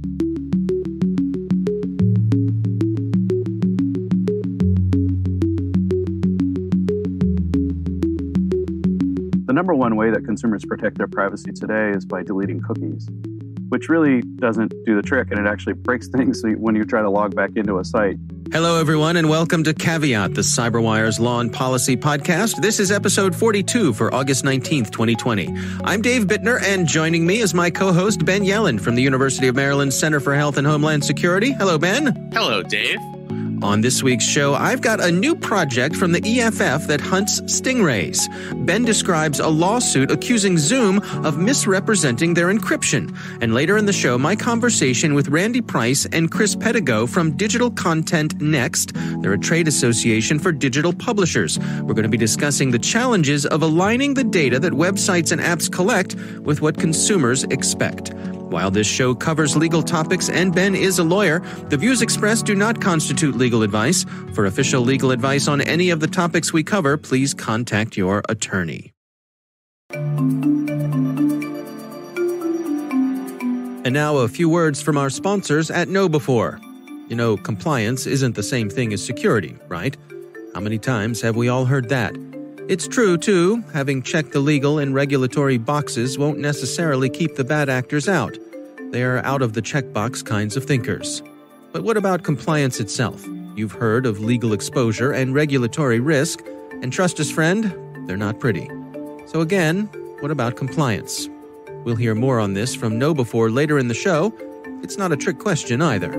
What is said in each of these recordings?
The number one way that consumers protect their privacy today is by deleting cookies, which really doesn't do the trick, and it actually breaks things when you try to log back into a site. Hello, everyone, and welcome to Caveat, the CyberWire's Law and Policy podcast. This is episode 42 for August 19th, 2020. I'm Dave Bittner, and joining me is my co-host, Ben Yellen from the University of Maryland Center for Health and Homeland Security. Hello, Ben. Hello, Dave. On this week's show, I've got a new project from the EFF that hunts stingrays. Ben describes a lawsuit accusing Zoom of misrepresenting their encryption. And later in the show, my conversation with Randy Price and Chris Pedigo from Digital Content Next. They're a trade association for digital publishers. We're going to be discussing the challenges of aligning the data that websites and apps collect with what consumers expect. While this show covers legal topics and Ben is a lawyer, the views expressed do not constitute legal advice. For official legal advice on any of the topics we cover, please contact your attorney. And now a few words from our sponsors at KnowBe4. You know, compliance isn't the same thing as security, right? How many times have we all heard that? It's true, too. Having checked the legal and regulatory boxes won't necessarily keep the bad actors out. They are out of the checkbox kinds of thinkers. But what about compliance itself? You've heard of legal exposure and regulatory risk, and trust us, friend, they're not pretty. So again, what about compliance? We'll hear more on this from KnowBe4 later in the show. It's not a trick question either.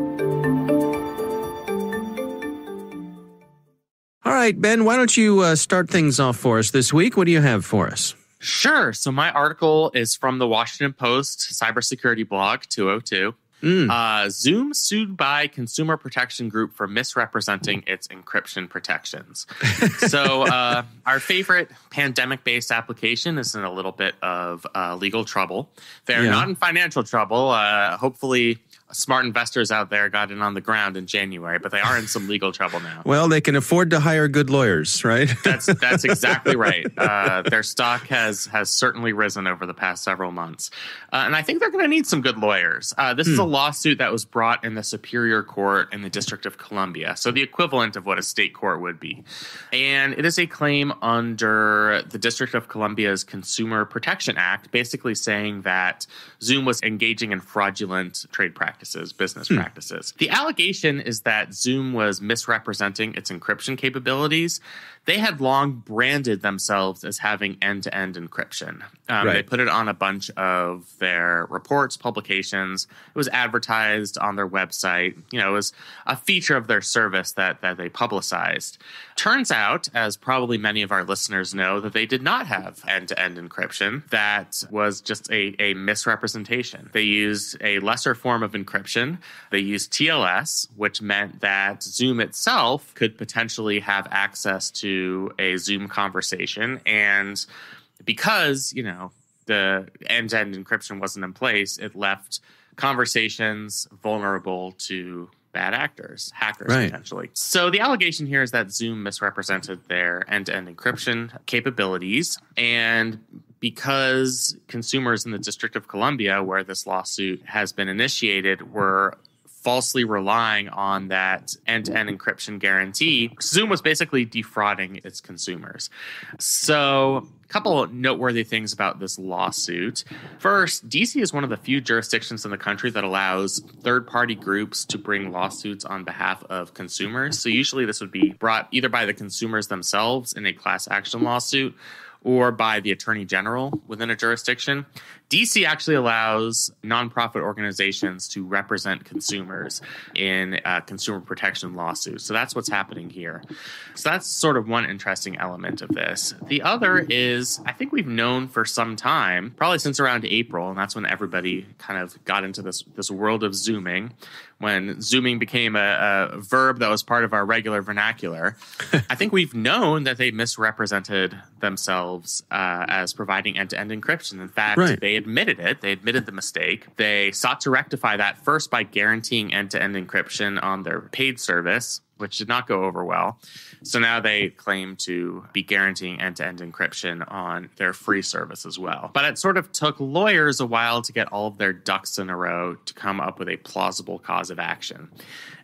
All right, Ben, why don't you start things off for us this week? What do you have for us? Sure. So my article is from the Washington Post Cybersecurity blog 202. Zoom sued by consumer protection group for misrepresenting its encryption protections. So our favorite pandemic-based application is in a little bit of legal trouble. They're not in financial trouble. Hopefully smart investors out there got in on the ground in January, but they are in some legal trouble now. Well, they can afford to hire good lawyers, right? That's exactly right. Their stock has certainly risen over the past several months. And I think they're going to need some good lawyers. This is a lawsuit that was brought in the Superior Court in the District of Columbia, so the equivalent of what a state court would be. And it is a claim under the District of Columbia's Consumer Protection Act, basically saying that Zoom was engaging in fraudulent trade practices. Business practices. The allegation is that Zoom was misrepresenting its encryption capabilities. They had long branded themselves as having end-to-end encryption. They put it on a bunch of their reports, publications. It was advertised on their website. You know, it was a feature of their service that they publicized. Turns out, as probably many of our listeners know, that they did not have end-to-end encryption. That was just a misrepresentation. They used a lesser form of encryption. They used TLS, which meant that Zoom itself could potentially have access to a Zoom conversation. And because, you know, the end-to-end encryption wasn't in place, it left conversations vulnerable to bad actors, hackers potentially. So the allegation here is that Zoom misrepresented their end-to-end encryption capabilities. And because consumers in the District of Columbia, where this lawsuit has been initiated, were falsely relying on that end-to-end encryption guarantee, Zoom was basically defrauding its consumers. So a couple of noteworthy things about this lawsuit. First, DC is one of the few jurisdictions in the country that allows third-party groups to bring lawsuits on behalf of consumers. So usually this would be brought either by the consumers themselves in a class action lawsuit or by the attorney general within a jurisdiction. DC actually allows nonprofit organizations to represent consumers in consumer protection lawsuits. So that's what's happening here. So that's sort of one interesting element of this. The other is, I think we've known for some time, probably since around April, and that's when everybody kind of got into this world of Zooming, when Zooming became a verb that was part of our regular vernacular. I think we've known that they misrepresented themselves as providing end-to-end encryption. In fact, they admitted it. They admitted the mistake. They sought to rectify that first by guaranteeing end-to-end encryption on their paid service. which did not go over well. So now they claim to be guaranteeing end-to-end encryption on their free service as well. But it sort of took lawyers a while to get all of their ducks in a row to come up with a plausible cause of action.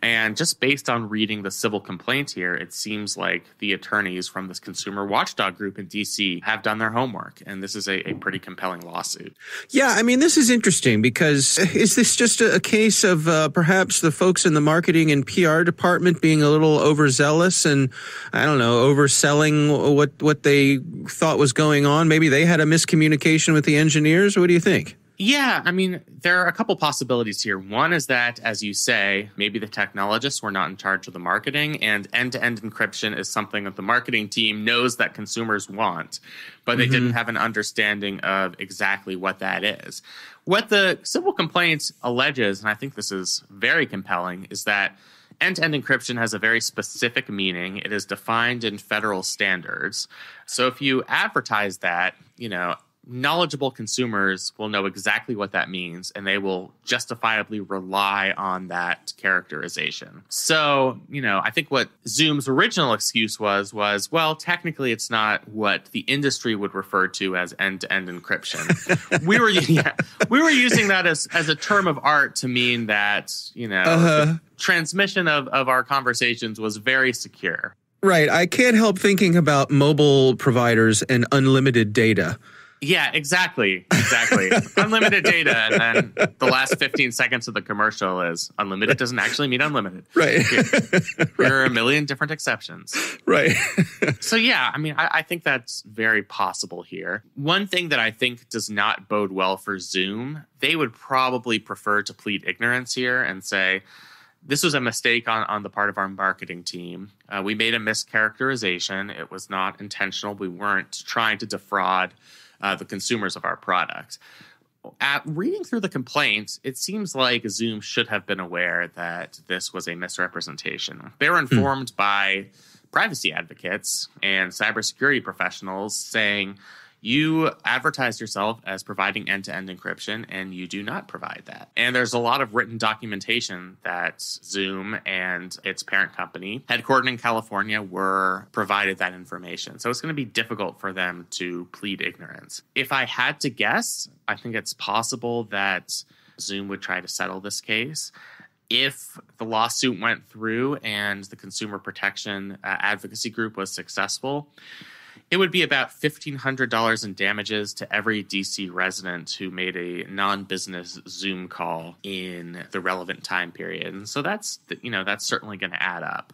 And just based on reading the civil complaint here, it seems like the attorneys from this consumer watchdog group in D.C. have done their homework. And this is a pretty compelling lawsuit. Yeah, I mean, this is interesting because is this just a case of perhaps the folks in the marketing and PR department being a little overzealous and, I don't know, overselling what they thought was going on? Maybe they had a miscommunication with the engineers. What do you think? Yeah, I mean, there are a couple possibilities here. One is that, as you say, maybe the technologists were not in charge of the marketing, and end-to-end encryption is something that the marketing team knows that consumers want, but they didn't have an understanding of exactly what that is. What the civil complaint alleges, and I think this is very compelling, is that end-to-end encryption has a very specific meaning. It is defined in federal standards. So if you advertise that, knowledgeable consumers will know exactly what that means, and they will justifiably rely on that characterization. So, I think what Zoom's original excuse was, well, technically it's not what the industry would refer to as end-to-end encryption. we were using that as a term of art to mean that, the transmission of our conversations was very secure. Right. I can't help thinking about mobile providers and unlimited data. Yeah, exactly. Unlimited data, and then the last 15 seconds of the commercial is unlimited doesn't actually mean unlimited. Right. There are a million different exceptions. Right. So yeah, I mean, I think that's very possible here. One thing that I think does not bode well for Zoom, they would probably prefer to plead ignorance here and say, this was a mistake on the part of our marketing team. We made a mischaracterization. It was not intentional. We weren't trying to defraud the consumers of our product. At reading through the complaint, it seems like Zoom should have been aware that this was a misrepresentation. They were informed by privacy advocates and cybersecurity professionals saying, you advertise yourself as providing end-to-end encryption, and you do not provide that. And there's a lot of written documentation that Zoom and its parent company, headquartered in California, were provided that information. So it's going to be difficult for them to plead ignorance. If I had to guess, I think it's possible that Zoom would try to settle this case. If the lawsuit went through and the consumer protection advocacy group was successful, it would be about $1,500 in damages to every DC resident who made a non-business Zoom call in the relevant time period. And so that's certainly going to add up.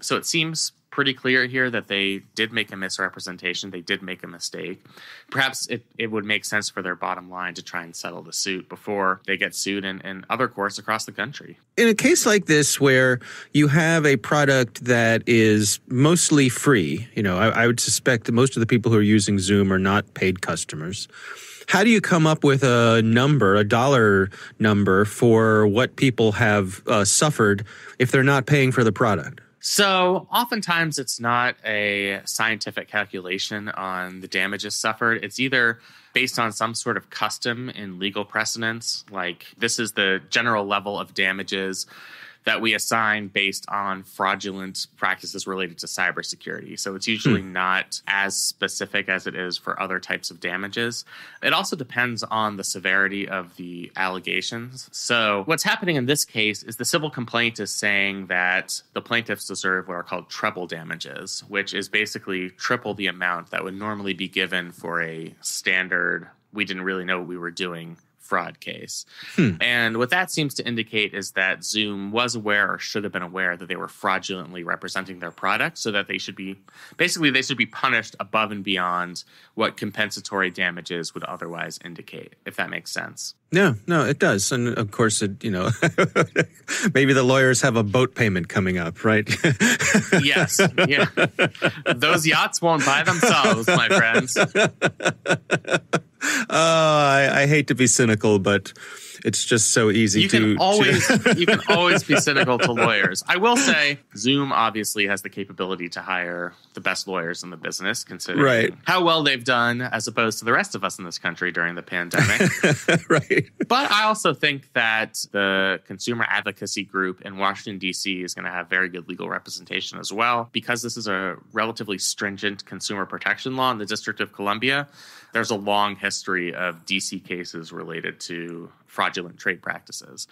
So it seems pretty clear here that they did make a misrepresentation. They did make a mistake. Perhaps it would make sense for their bottom line to try and settle the suit before they get sued in other courts across the country. In a case like this where you have a product that is mostly free, I would suspect that most of the people who are using Zoom are not paid customers. How do you come up with a dollar number for what people have suffered if they're not paying for the product? So oftentimes it's not a scientific calculation on the damages suffered. It's either based on some sort of custom in legal precedents, like this is the general level of damages that we assign based on fraudulent practices related to cybersecurity. So it's usually not as specific as it is for other types of damages. It also depends on the severity of the allegations. So what's happening in this case is the civil complaint is saying that the plaintiffs deserve what are called treble damages, which is basically triple the amount that would normally be given for a standard, we didn't really know what we were doing fraud case. And what that seems to indicate is that Zoom was aware or should have been aware that they were fraudulently representing their product, so that they should be punished above and beyond what compensatory damages would otherwise indicate, if that makes sense. No, it does. And of course, maybe the lawyers have a boat payment coming up, right? Yes. Yeah. Those yachts won't buy themselves, my friends. I hate to be cynical, but it's just so easy you can always be cynical to lawyers. I will say Zoom obviously has the capability to hire the best lawyers in the business, considering how well they've done as opposed to the rest of us in this country during the pandemic. Right. But I also think that the consumer advocacy group in Washington, D.C. is going to have very good legal representation as well. Because this is a relatively stringent consumer protection law in the District of Columbia, there's a long history of D.C. cases related to fraudulent trade practices.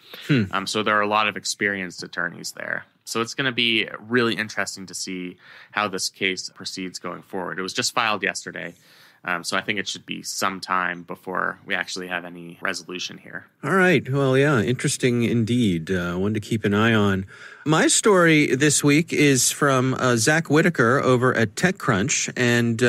So there are a lot of experienced attorneys there. So it's going to be really interesting to see how this case proceeds going forward. It was just filed yesterday. So I think it should be some time before we actually have any resolution here. All right. Well, yeah, interesting indeed. One to keep an eye on. My story this week is from Zach Whitaker over at TechCrunch, and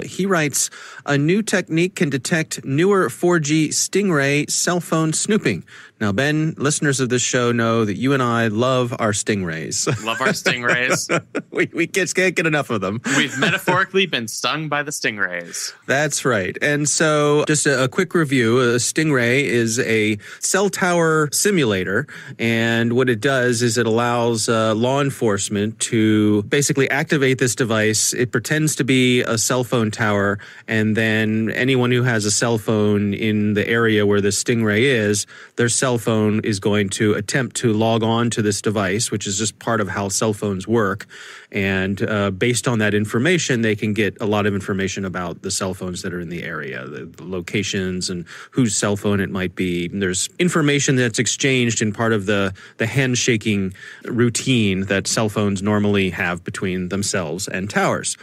he writes, a new technique can detect newer 4G Stingray cell phone snooping. Now, Ben, listeners of this show know that you and I love our Stingrays. Love our Stingrays. we can't get enough of them. We've metaphorically been stung by the Stingrays. That's right. And so just a quick review. A Stingray is a cell tower simulator. And what it does is it allows law enforcement to basically activate this device. It pretends to be a cell phone tower. And then anyone who has a cell phone in the area where the Stingray is, their cell phone is going to attempt to log on to this device, which is just part of how cell phones work. And based on that information, they can get a lot of information about the cell phones that are in the area, the locations and whose cell phone it might be. And there's information that's exchanged in part of the handshaking routine that cell phones normally have between themselves and towers.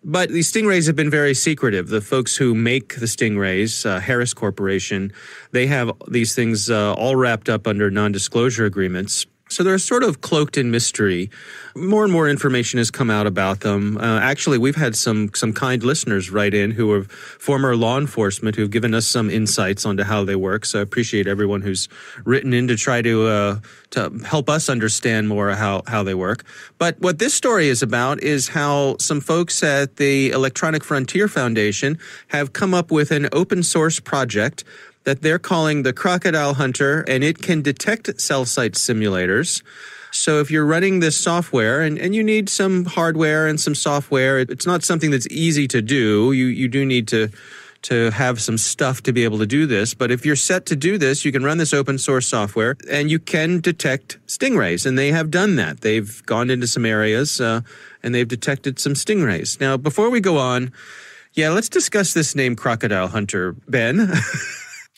But these Stingrays have been very secretive. The folks who make the Stingrays, Harris Corporation, they have these things all wrapped up under non-disclosure agreements. So they're sort of cloaked in mystery. More and more information has come out about them. Actually, we've had some kind listeners write in who are former law enforcement who've given us some insights onto how they work. So I appreciate everyone who's written in to try to help us understand more how they work. But what this story is about is how some folks at the Electronic Frontier Foundation have come up with an open source project that they're calling the Crocodile Hunter, and it can detect cell site simulators. So if you're running this software and you need some hardware and some software, it's not something that's easy to do. You do need to have some stuff to be able to do this. But if you're set to do this, you can run this open source software and you can detect Stingrays. And they have done that. They've gone into some areas and they've detected some Stingrays. Now, before we go on, let's discuss this name Crocodile Hunter, Ben.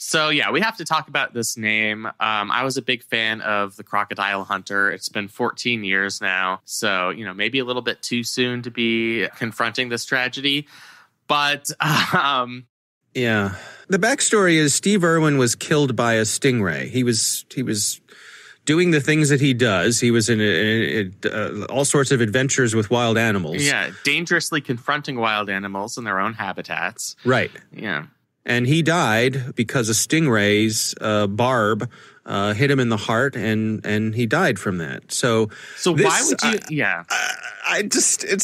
So, we have to talk about this name. I was a big fan of the Crocodile Hunter. It's been 14 years now. So, maybe a little bit too soon to be confronting this tragedy. But, The backstory is Steve Irwin was killed by a stingray. He was doing the things that he does. He was in all sorts of adventures with wild animals. Yeah, dangerously confronting wild animals in their own habitats. Right. Yeah. And he died because a stingray's barb hit him in the heart, and he died from that. So why would you? It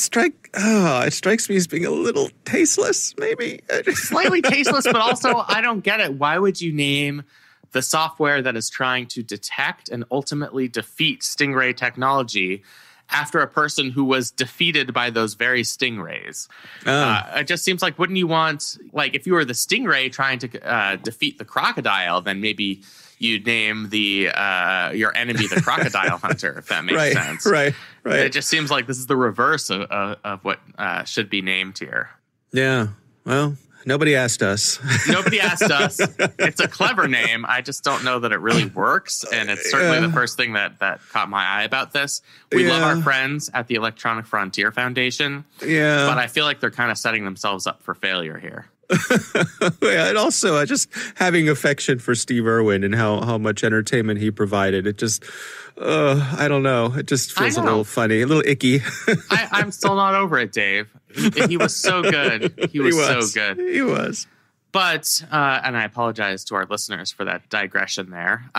strikes me as being a little tasteless, maybe slightly tasteless, but also I don't get it. Why would you name the software that is trying to detect and ultimately defeat stingray technology after a person who was defeated by those very stingrays? It just seems like, wouldn't you want, like, if you were the stingray trying to defeat the crocodile, then maybe you'd name your enemy the Crocodile Hunter, if that makes sense. Right. It just seems like this is the reverse of what should be named here. Yeah. Well, nobody asked us. It's a clever name. I just don't know that it really works. And it's certainly the first thing that caught my eye about this. We love our friends at the Electronic Frontier Foundation. Yeah. But I feel like they're kind of setting themselves up for failure here. And also just having affection for Steve Irwin and how much entertainment he provided. It just, I don't know. It just feels a little funny, a little icky. I'm still not over it, Dave. He was so good. He was so good. He was. But, and I apologize to our listeners for that digression there.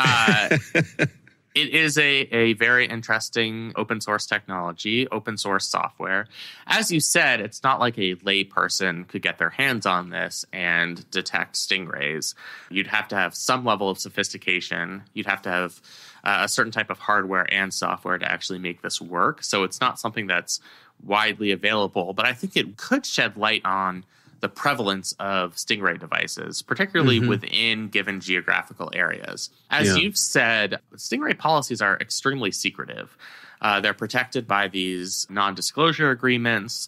It is a very interesting open source technology, open source software. As you said, it's not like a layperson could get their hands on this and detect Stingrays. You'd have to have some level of sophistication. You'd have to have a certain type of hardware and software to actually make this work. So it's not something that's widely available, but I think it could shed light on the prevalence of Stingray devices, particularly within given geographical areas. As you've said, Stingray policies are extremely secretive. They're protected by these non-disclosure agreements.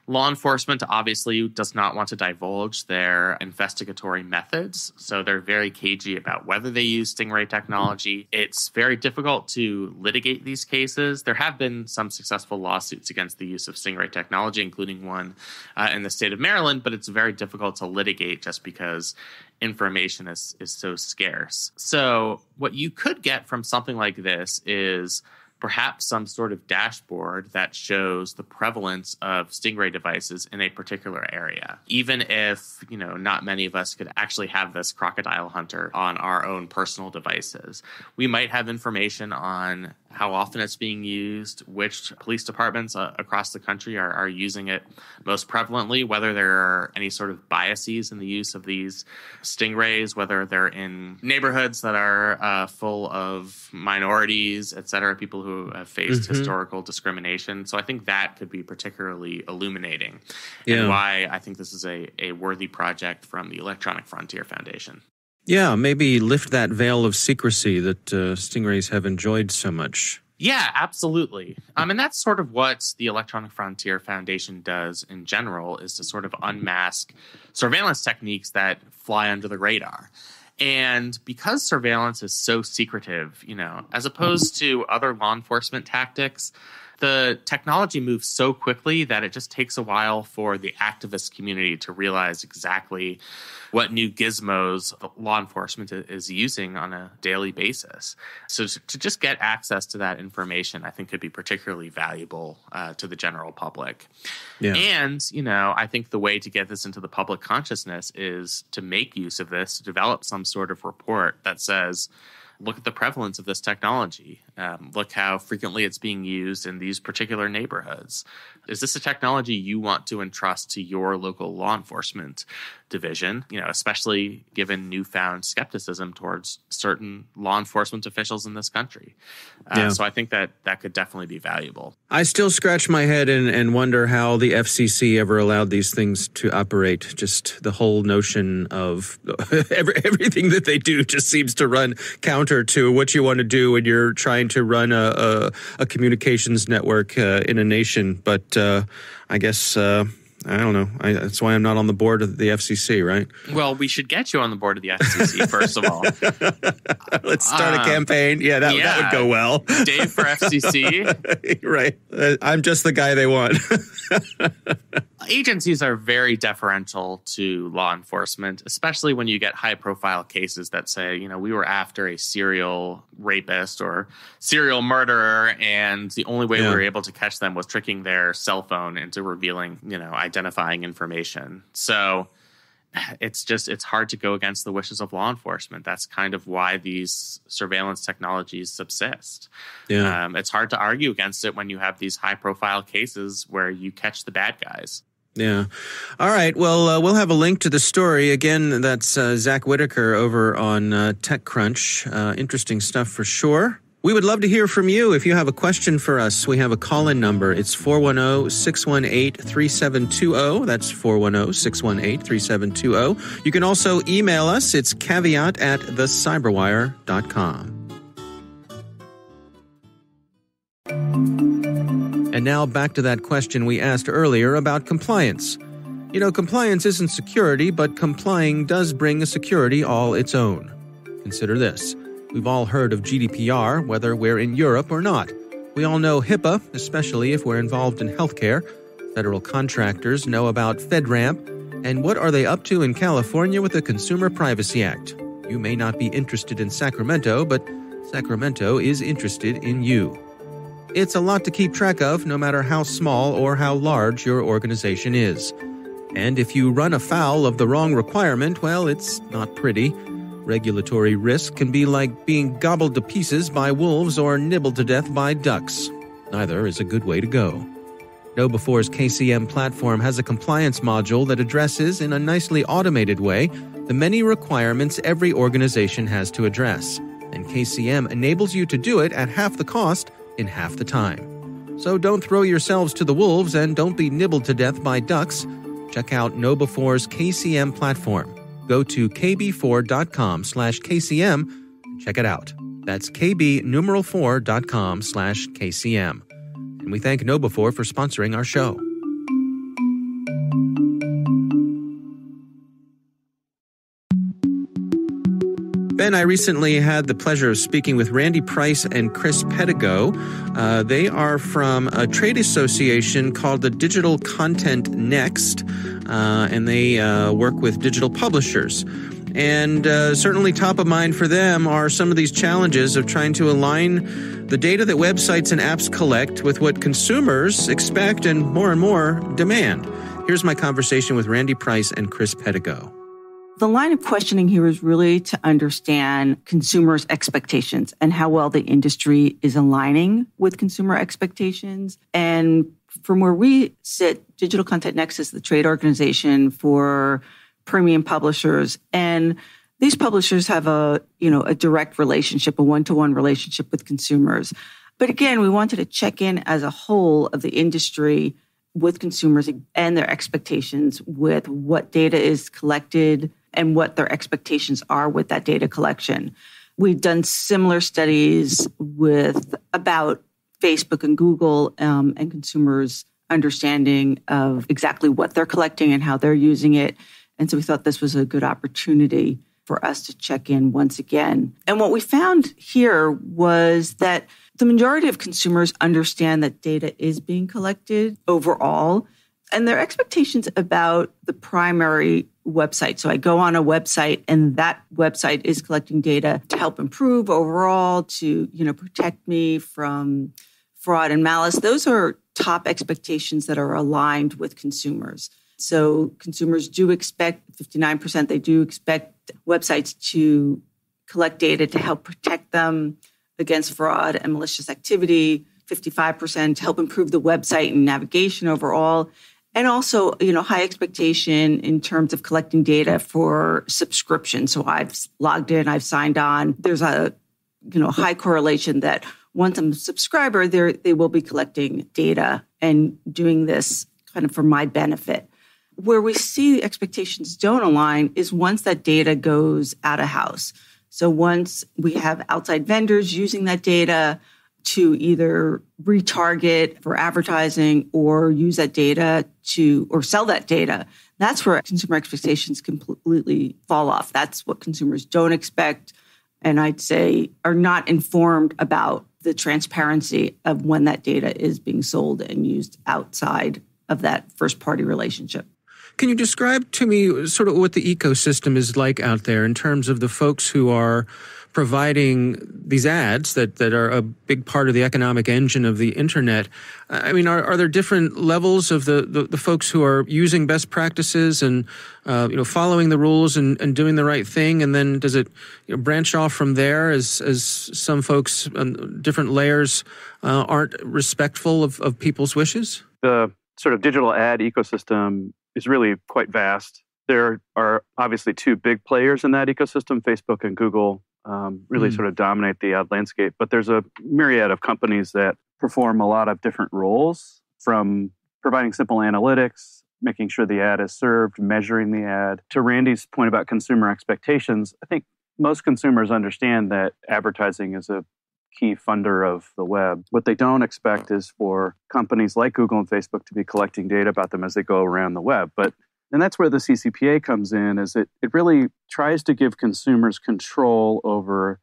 Law enforcement obviously does not want to divulge their investigatory methods, so they're very cagey about whether they use Stingray technology. It's very difficult to litigate these cases. There have been some successful lawsuits against the use of Stingray technology, including one in the state of Maryland, but it's very difficult to litigate just because information is so scarce. So what you could get from something like this is perhaps some sort of dashboard that shows the prevalence of Stingray devices in a particular area. Even if, not many of us could actually have this crocodile hunter on our own personal devices, we might have information on how often it's being used, which police departments across the country are using it most prevalently, whether there are any sort of biases in the use of these Stingrays, whether they're in neighborhoods that are full of minorities, et cetera, people who have faced historical discrimination. So I think that could be particularly illuminating, and why I think this is a worthy project from the Electronic Frontier Foundation. Yeah, maybe lift that veil of secrecy that Stingrays have enjoyed so much. Yeah, absolutely. And that's sort of what the Electronic Frontier Foundation does in general, is to sort of unmask surveillance techniques that fly under the radar. And because surveillance is so secretive, as opposed to other law enforcement tactics, the technology moves so quickly that it just takes a while for the activist community to realize exactly what new gizmos law enforcement is using on a daily basis. So to just get access to that information, I think could be particularly valuable to the general public. Yeah. And, I think the way to get this into the public consciousness is to make use of this, to develop some sort of report that says, look at the prevalence of this technology. Look how frequently it's being used in these particular neighborhoods. Is this a technology you want to entrust to your local law enforcement division, especially given newfound skepticism towards certain law enforcement officials in this country? So I think that could definitely be valuable. I still scratch my head and wonder how the FCC ever allowed these things to operate. Just the whole notion of everything that they do just seems to run counter to what you want to do when you're trying to run a communications network in a nation. But I guess I don't know. That's why I'm not on the board of the FCC, right? Well, we should get you on the board of the FCC, first of all. Let's start a campaign. Yeah, that would go well. Dave for FCC. Right. I'm just the guy they want. Agencies are very deferential to law enforcement, especially when you get high-profile cases that say, we were after a serial rapist or serial murderer, and the only way we were able to catch them was tricking their cell phone into revealing, identifying information. So it's hard to go against the wishes of law enforcement. That's kind of why these surveillance technologies subsist. Yeah. It's hard to argue against it when you have these high-profile cases where you catch the bad guys. Yeah. All right. Well, we'll have a link to the story. Again, that's Zach Whitaker over on TechCrunch. Interesting stuff for sure. We would love to hear from you. If you have a question for us, we have a call-in number. It's 410-618-3720. That's 410-618-3720. You can also email us. It's caveat@thecyberwire.com. And now back to that question we asked earlier about compliance. Compliance isn't security, but complying does bring a security all its own. Consider this. We've all heard of GDPR, whether we're in Europe or not. We all know HIPAA, especially if we're involved in healthcare. Federal contractors know about FedRAMP. And what are they up to in California with the Consumer Privacy Act? You may not be interested in Sacramento, but Sacramento is interested in you. It's a lot to keep track of, no matter how small or how large your organization is. And if you run afoul of the wrong requirement, well, it's not pretty. Regulatory risk can be like being gobbled to pieces by wolves or nibbled to death by ducks. Neither is a good way to go. KnowBe4's KCM platform has a compliance module that addresses, in a nicely automated way, the many requirements every organization has to address. And KCM enables you to do it at half the cost in half the time. So don't throw yourselves to the wolves and don't be nibbled to death by ducks. Check out KnowBe4's KCM platform. Go to kb4.com/KCM and check it out. That's kb4.com/KCM. And we thank KnowBe4 for sponsoring our show. Ben, I recently had the pleasure of speaking with Randy Price and Chris Pedigo. They are from a trade association called the Digital Content Next, and they work with digital publishers. And certainly top of mind for them are some of these challenges of trying to align the data that websites and apps collect with what consumers expect and more demand. Here's my conversation with Randy Price and Chris Pedigo. The line of questioning here is really to understand consumers' expectations and how well the industry is aligning with consumer expectations. And from where we sit, Digital Content Next is the trade organization for premium publishers. And these publishers have a direct relationship, a one-to-one relationship with consumers. But again, we wanted to check in as a whole of the industry with consumers and their expectations with what data is collected and what their expectations are with that data collection. We've done similar studies about Facebook and Google and consumers' understanding of exactly what they're collecting and how they're using it. And so we thought this was a good opportunity for us to check in once again. And what we found here was that the majority of consumers understand that data is being collected overall, and their expectations about the primary website. So I go on a website and that website is collecting data to help improve overall, to, protect me from fraud and malice. Those are top expectations that are aligned with consumers. So consumers do expect, 59%, they do expect websites to collect data to help protect them against fraud and malicious activity, 55% to help improve the website and navigation overall. And also, high expectation in terms of collecting data for subscription. So I've logged in, I've signed on. There's a, high correlation that once I'm a subscriber, they will be collecting data and doing this kind of for my benefit. Where we see expectations don't align is once that data goes out of house. So once we have outside vendors using that data to either retarget for advertising or use that data or sell that data, that's where consumer expectations completely fall off. That's what consumers don't expect, and I'd say are not informed about the transparency of when that data is being sold and used outside of that first-party relationship. Can you describe to me sort of what the ecosystem is like out there in terms of the folks who are providing these ads that are a big part of the economic engine of the internet? I mean, are there different levels of the folks who are using best practices and following the rules and doing the right thing, and then does it branch off from there as some folks on different layers aren't respectful of people's wishes? The sort of digital ad ecosystem is really quite vast. There are obviously two big players in that ecosystem, Facebook and Google. Really sort of dominate the ad landscape. But there's a myriad of companies that perform a lot of different roles, from providing simple analytics, making sure the ad is served, measuring the ad. To Randy's point about consumer expectations, I think most consumers understand that advertising is a key funder of the web. What they don't expect is for companies like Google and Facebook to be collecting data about them as they go around the web. And that's where the CCPA comes in, is it really tries to give consumers control over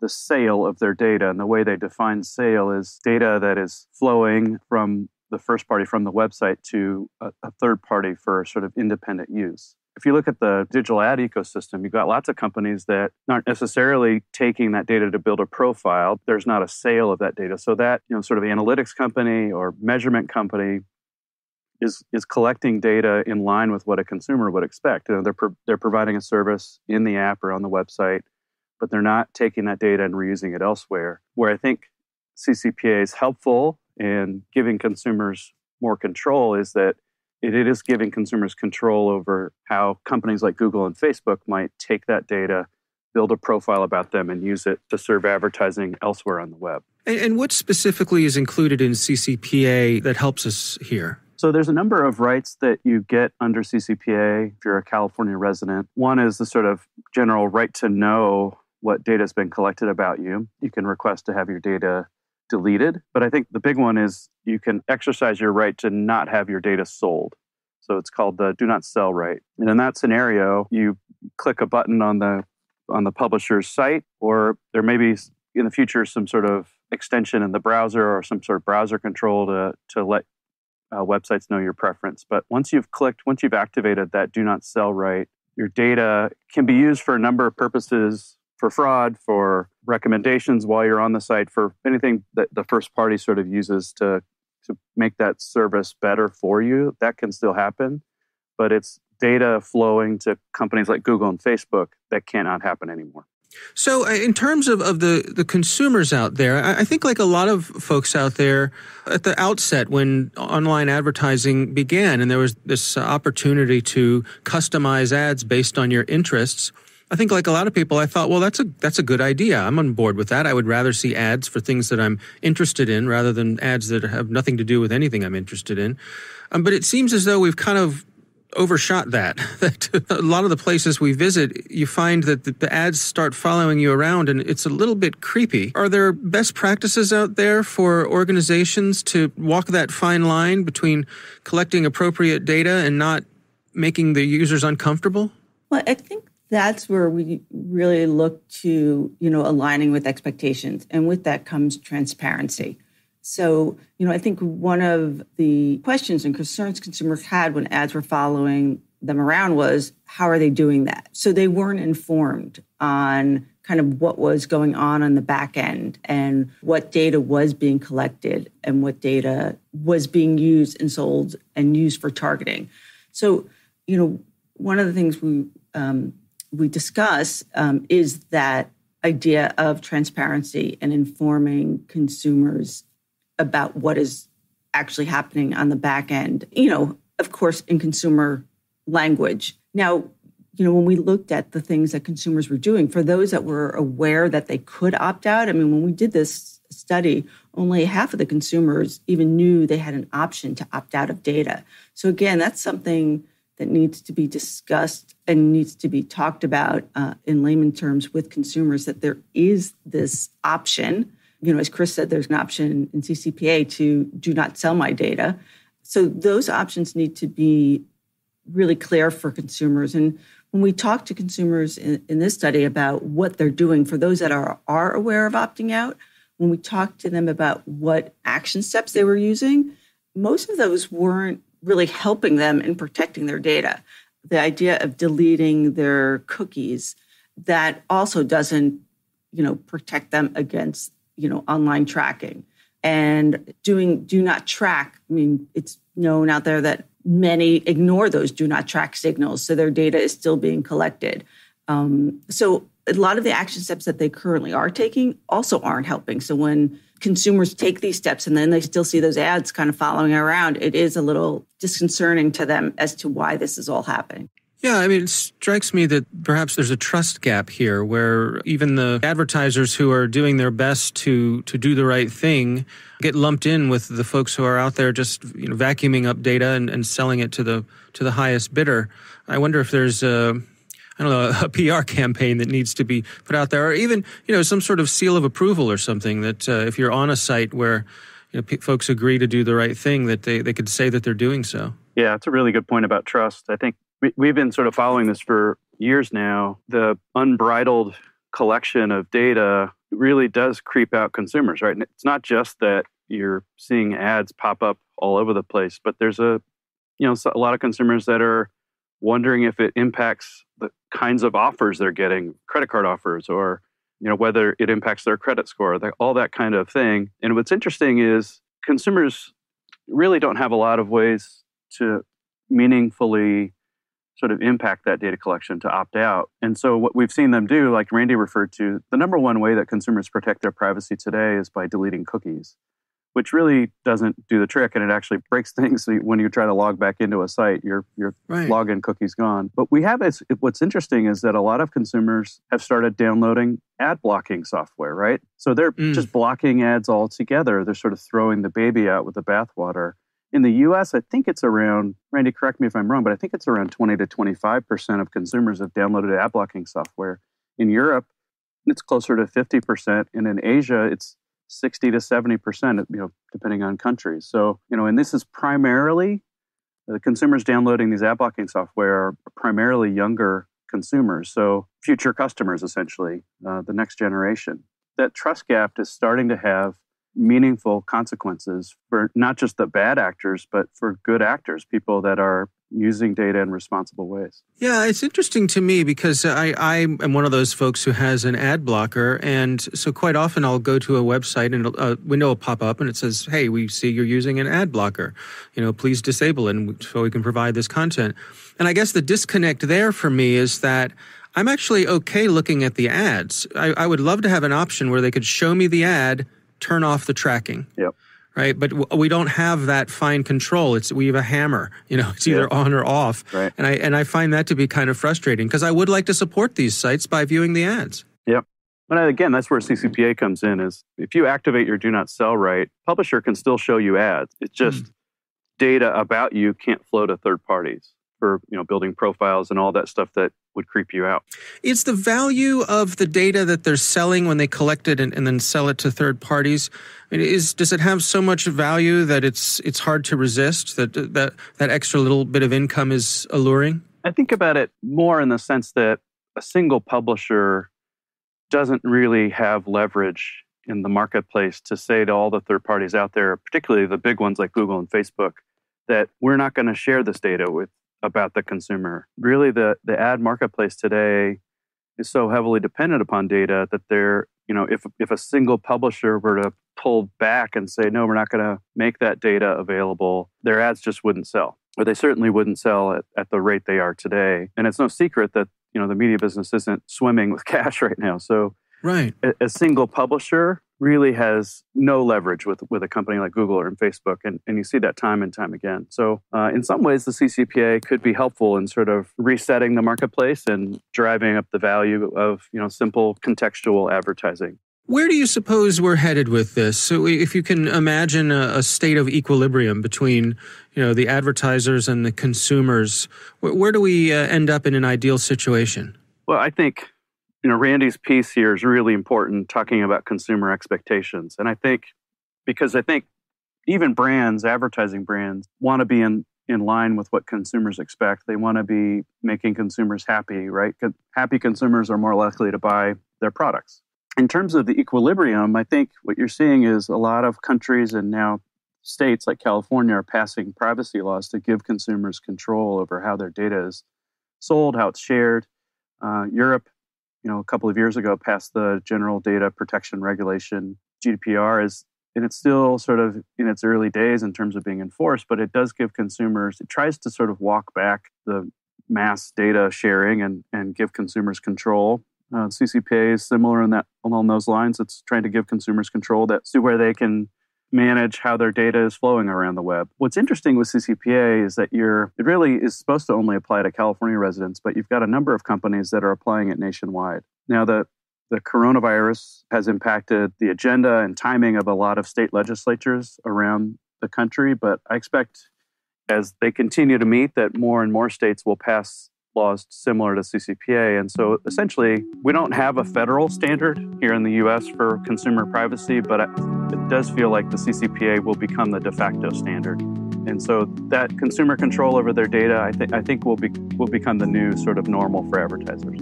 the sale of their data. And the way they define sale is data that is flowing from the first party, from the website, to a third party for sort of independent use. If you look at the digital ad ecosystem, you've got lots of companies that aren't necessarily taking that data to build a profile. There's not a sale of that data. So that, sort of analytics company or measurement company is collecting data in line with what a consumer would expect. They're providing a service in the app or on the website, but they're not taking that data and reusing it elsewhere. Where I think CCPA is helpful in giving consumers more control is that it is giving consumers control over how companies like Google and Facebook might take that data, build a profile about them, and use it to serve advertising elsewhere on the web. And what specifically is included in CCPA that helps us here? So there's a number of rights that you get under CCPA if you're a California resident. One is the sort of general right to know what data has been collected about you. You can request to have your data deleted. But I think the big one is you can exercise your right to not have your data sold. So it's called the do not sell right. And in that scenario, you click a button on the publisher's site, or there may be in the future some sort of extension in the browser or some sort of browser control to let websites know your preference. But once you've activated that do not sell right, your data can be used for a number of purposes, for fraud, for recommendations while you're on the site, for anything that the first party sort of uses to make that service better for you. That can still happen, but it's data flowing to companies like Google and Facebook that cannot happen anymore. So in terms of the consumers out there, I think like a lot of folks out there at the outset when online advertising began and there was this opportunity to customize ads based on your interests, I think like a lot of people, I thought, well, that's a good idea. I'm on board with that. I would rather see ads for things that I'm interested in rather than ads that have nothing to do with anything I'm interested in. But it seems as though we've kind of overshot that a lot of the places we visit, you find that the ads start following you around and it's a little bit creepy. Are there best practices out there for organizations to walk that fine line between collecting appropriate data and not making the users uncomfortable? Well, I think that's where we really look to, aligning with expectations. And with that comes transparency. So, I think one of the questions and concerns consumers had when ads were following them around was, how are they doing that? So they weren't informed on kind of what was going on the back end and what data was being collected and what data was being used and sold and used for targeting. So, one of the things we discuss is that idea of transparency and informing consumers about what is actually happening on the back end, of course, in consumer language. Now, when we looked at the things that consumers were doing, for those that were aware that they could opt out, when we did this study, only half of the consumers even knew they had an option to opt out of data. So again, that's something that needs to be discussed and needs to be talked about in layman terms with consumers, that there is this option. As Chris said, there's an option in CCPA to do not sell my data. So those options need to be really clear for consumers. And when we talk to consumers in this study about what they're doing, for those that are aware of opting out, when we talk to them about what action steps they were using, most of those weren't really helping them in protecting their data. The idea of deleting their cookies, that also doesn't, protect them against online tracking. And doing do not track, it's known out there that many ignore those do not track signals, so their data is still being collected. So a lot of the action steps that they currently are taking also aren't helping. So when consumers take these steps and then they still see those ads kind of following around, it is a little disconcerting to them as to why this is all happening. Yeah, it strikes me that perhaps there's a trust gap here where even the advertisers who are doing their best to do the right thing get lumped in with the folks who are out there just vacuuming up data and selling it to the highest bidder. I wonder if there's a PR campaign that needs to be put out there, or even some sort of seal of approval or something that if you're on a site where folks agree to do the right thing, that they could say that they're doing so. Yeah, it's a really good point about trust. I think we've been sort of following this for years now. The unbridled collection of data really does creep out consumers, right? And it's not just that you're seeing ads pop up all over the place, but there's a lot of consumers that are wondering if it impacts the kinds of offers they're getting, credit card offers, or whether it impacts their credit score, all that kind of thing. And what's interesting is consumers really don't have a lot of ways to meaningfully sort of impact that data collection to opt out. And so what we've seen them do, like Randy referred to, the number one way that consumers protect their privacy today is by deleting cookies, which really doesn't do the trick, and it actually breaks things. When you try to log back into a site, your Right. login cookie's gone. But what's interesting is that a lot of consumers have started downloading ad blocking software, right? So they're just blocking ads altogether. They're sort of throwing the baby out with the bathwater. In the US, I think it's around, Randy, correct me if I'm wrong, but I think it's around 20 to 25% of consumers have downloaded ad blocking software. In Europe, it's closer to 50%. And in Asia, it's 60 to 70%, depending on countries. So, and this is primarily, the consumers downloading these ad blocking software are primarily younger consumers. So future customers, essentially, the next generation. That trust gap is starting to have meaningful consequences for not just the bad actors, but for good actors, people that are using data in responsible ways. Yeah, it's interesting to me because I am one of those folks who has an ad blocker. And so quite often I'll go to a website and a window will pop up and it says, hey, we see you're using an ad blocker. Please disable it so we can provide this content. And I guess the disconnect there for me is that I'm actually okay looking at the ads. I would love to have an option where they could show me the ad, turn off the tracking. Yep. Right. But we don't have that fine control. We have a hammer, it's either on or off. Right. And I find that to be kind of frustrating because I would like to support these sites by viewing the ads. Yep. But again, that's where CCPA comes in is if you activate your do not sell right, publisher can still show you ads. It's just data about you can't flow to third parties for, building profiles and all that stuff that would creep you out. Is the value of the data that they're selling when they collect it and then sell it to third parties, does it have so much value that it's hard to resist, that extra little bit of income is alluring? I think about it more in the sense that a single publisher doesn't really have leverage in the marketplace to say to all the third parties out there, particularly the big ones like Google and Facebook, that we're not going to share this data about the consumer. Really, the ad marketplace today is so heavily dependent upon data that if a single publisher were to pull back and say, no, we're not going to make that data available, their ads just wouldn't sell. Or they certainly wouldn't sell at the rate they are today. And it's no secret that, the media business isn't swimming with cash right now. So right. A single publisher really has no leverage with a company like Google or Facebook. And you see that time and time again. So in some ways, the CCPA could be helpful in sort of resetting the marketplace and driving up the value of, simple contextual advertising. Where do you suppose we're headed with this? So if you can imagine a state of equilibrium between, the advertisers and the consumers, where do we end up in an ideal situation? Well, I think, Randy's piece here is really important, talking about consumer expectations. And I think even brands, advertising brands, want to be in line with what consumers expect. They want to be making consumers happy, right? Happy consumers are more likely to buy their products. In terms of the equilibrium, I think what you're seeing is a lot of countries and now states like California are passing privacy laws to give consumers control over how their data is sold, how it's shared. Europe, a couple of years ago passed the General Data Protection Regulation. GDPR and it's still sort of in its early days in terms of being enforced, but it does give consumers, it tries to sort of walk back the mass data sharing and give consumers control. CCPA is similar along those lines. It's trying to give consumers control to where they can manage how their data is flowing around the web. What's interesting with CCPA is that it really is supposed to only apply to California residents, but you've got a number of companies that are applying it nationwide. Now, the coronavirus has impacted the agenda and timing of a lot of state legislatures around the country, but I expect as they continue to meet that more and more states will pass laws similar to CCPA. And so essentially, we don't have a federal standard here in the U.S. for consumer privacy, but it does feel like the CCPA will become the de facto standard. And so that consumer control over their data, I think will become the new sort of normal for advertisers.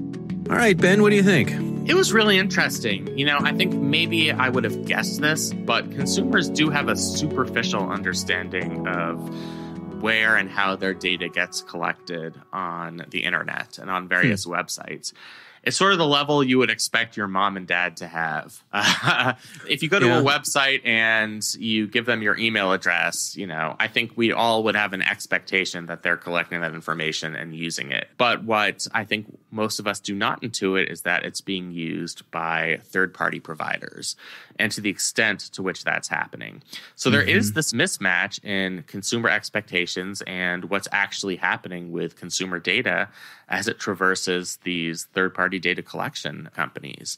All right, Ben, what do you think? It was really interesting. I think maybe I would have guessed this, but consumers do have a superficial understanding of where and how their data gets collected on the internet and on various websites. It's sort of the level you would expect your mom and dad to have. If you go to a website and you give them your email address, I think we all would have an expectation that they're collecting that information and using it. But what I think most of us do not intuit is that it's being used by third-party providers, and to the extent to which that's happening. So there is this mismatch in consumer expectations and what's actually happening with consumer data as it traverses these third-party data collection companies.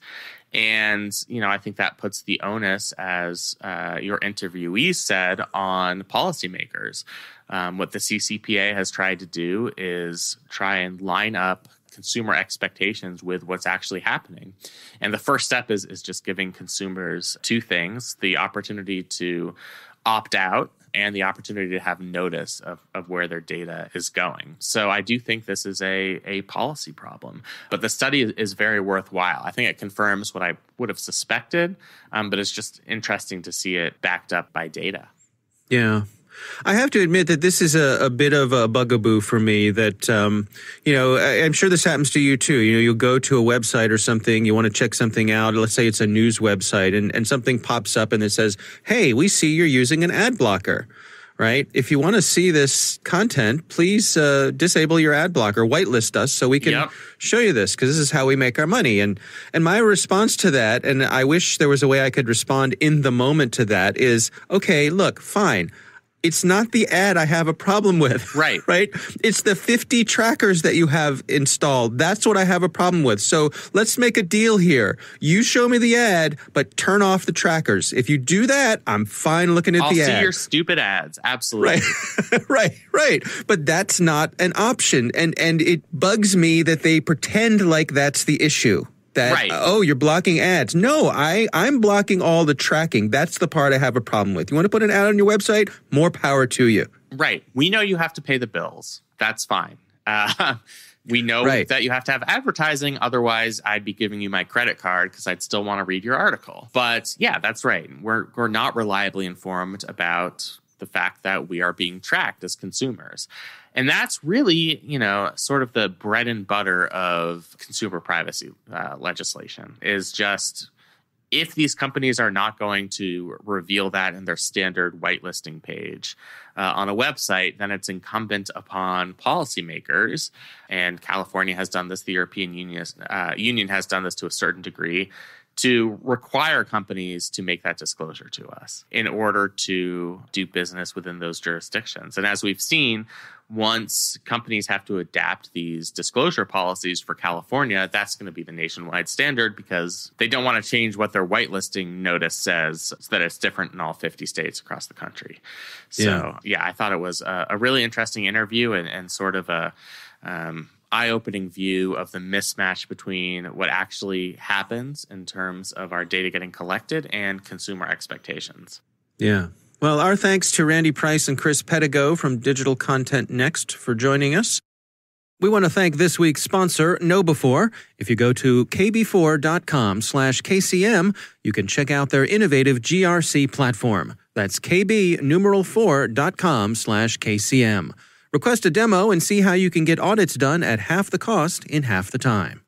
And, I think that puts the onus, as your interviewee said, on policymakers. What the CCPA has tried to do is try and line up consumer expectations with what's actually happening. And the first step is just giving consumers two things: the opportunity to opt out and the opportunity to have notice of where their data is going. So I do think this is a policy problem. But the study is very worthwhile. I think it confirms what I would have suspected, but it's just interesting to see it backed up by data. Yeah. I have to admit that this is a bit of a bugaboo for me that, I'm sure this happens to you too. You'll go to a website or something, you want to check something out. Let's say it's a news website and something pops up and it says, hey, we see you're using an ad blocker, right? If you want to see this content, please disable your ad blocker, whitelist us so we can show you this, because this is how we make our money. And my response to that, and I wish there was a way I could respond in the moment to that, is, okay, look, fine. It's not the ad I have a problem with. Right. Right? It's the 50 trackers that you have installed. That's what I have a problem with. So let's make a deal here. You show me the ad, but turn off the trackers. If you do that, I'm fine looking at the ad. I'll see your stupid ads. Absolutely. Right. But that's not an option. And it bugs me that they pretend like that's the issue. That, oh, you're blocking ads. No, I'm blocking all the tracking. That's the part I have a problem with. You want to put an ad on your website? More power to you. Right. We know you have to pay the bills. That's fine. We know that you have to have advertising. Otherwise, I'd be giving you my credit card because I'd still want to read your article. But yeah, that's right. We're not reliably informed about the fact that we are being tracked as consumers. And that's really, sort of the bread and butter of consumer privacy legislation, is just, if these companies are not going to reveal that in their standard whitelisting page on a website, then it's incumbent upon policymakers, and California has done this, the European Union has done this to a certain degree, to require companies to make that disclosure to us in order to do business within those jurisdictions. And as we've seen, once companies have to adapt these disclosure policies for California, that's going to be the nationwide standard, because they don't want to change what their whitelisting notice says so that it's different in all 50 states across the country. So, I thought it was a really interesting interview and sort of a eye-opening view of the mismatch between what actually happens in terms of our data getting collected and consumer expectations. Yeah. Well, our thanks to Randy Price and Chris Pedigo from Digital Content Next for joining us. We want to thank this week's sponsor, KnowBe4. If you go to kb4.com/KCM, you can check out their innovative GRC platform. That's kb4.com/KCM. Request a demo and see how you can get audits done at half the cost in half the time.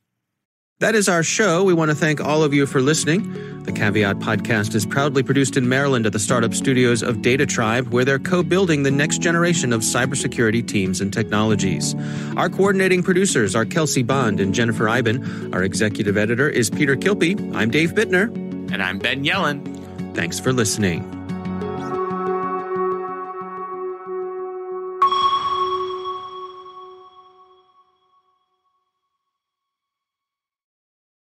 That is our show. We want to thank all of you for listening. The Caveat podcast is proudly produced in Maryland at the startup studios of Data Tribe, where they're co-building the next generation of cybersecurity teams and technologies. Our coordinating producers are Kelsey Bond and Jennifer Iben. Our executive editor is Peter Kilpie. I'm Dave Bittner. And I'm Ben Yellen. Thanks for listening.